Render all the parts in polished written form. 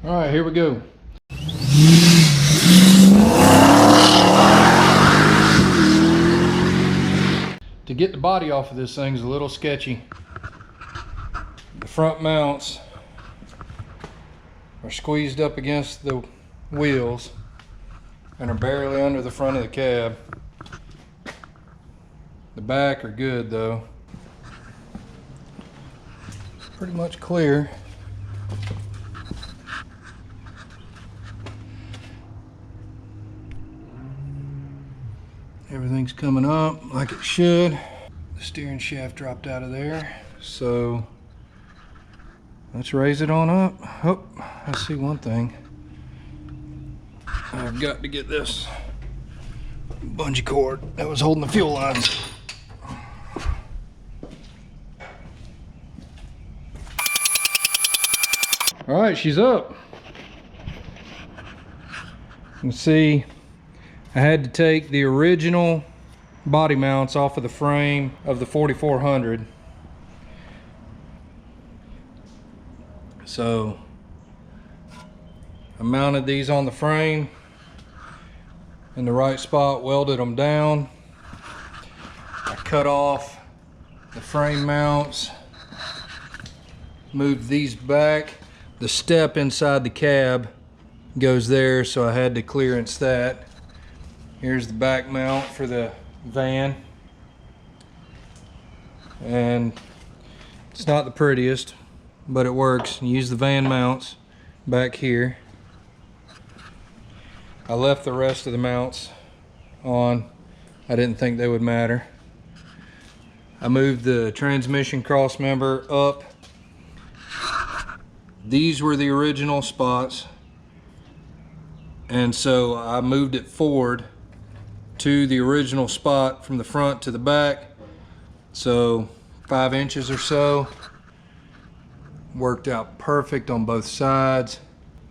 All right, here we go. To get the body off of this thing is a little sketchy. The front mounts are squeezed up against the wheels and are barely under the front of the cab. The back are good though. Pretty much clear. Everything's coming up like it should. The steering shaft dropped out of there, so let's raise it on up. Oh, I see one thing. I've got to get this bungee cord that was holding the fuel lines. All right, she's up. You can see I had to take the original body mounts off of the frame of the 4400. So I mounted these on the frame in the right spot, welded them down. I cut off the frame mounts, moved these back. The step inside the cab goes there, so I had to clearance that. Here's the back mount for the van. And it's not the prettiest, but it works. You use the van mounts back here. I left the rest of the mounts on. I didn't think they would matter. I moved the transmission cross member up. These were the original spots, and so I moved it forward to the original spot from the front to the back, so 5 inches or so. Worked out perfect on both sides.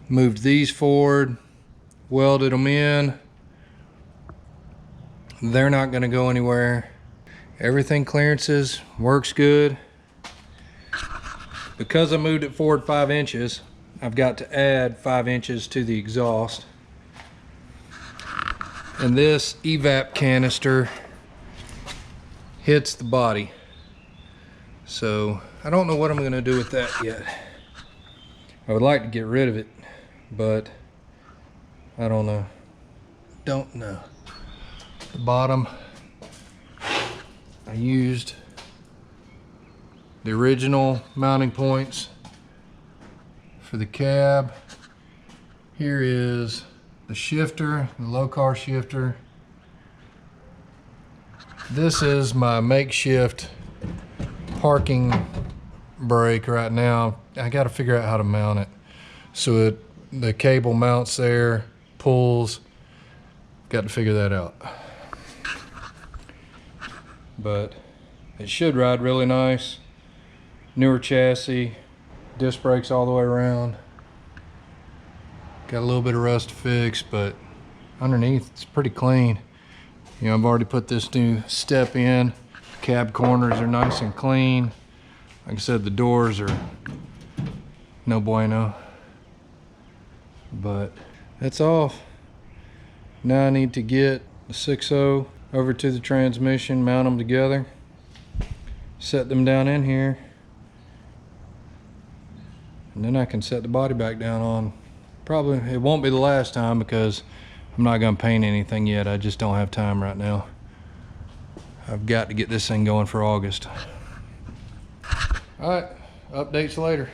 Moved these forward, welded them in. They're not going to go anywhere. Everything clearances, works good. Because I moved it forward 5 inches, I've got to add 5 inches to the exhaust. And this evap canister hits the body. So I don't know what I'm going to do with that yet. I would like to get rid of it, but I don't know. Don't know. The bottom, I used the original mounting points for the cab. Here is the shifter, the low car shifter. This is my makeshift parking brake right now. I got to figure out how to mount it. So the cable mounts there, pulls. Got to figure that out. But it should ride really nice. Newer chassis, disc brakes all the way around. Got a little bit of rust to fix, but underneath it's pretty clean. You know, I've already put this new step in. Cab corners are nice and clean. Like I said, the doors are no bueno. But that's off. Now I need to get the 6.0 over to the transmission, mount them together, set them down in here, and then I can set the body back down on. Probably it won't be the last time because I'm not going to paint anything yet. I just don't have time right now. I've got to get this thing going for August. All right, updates later.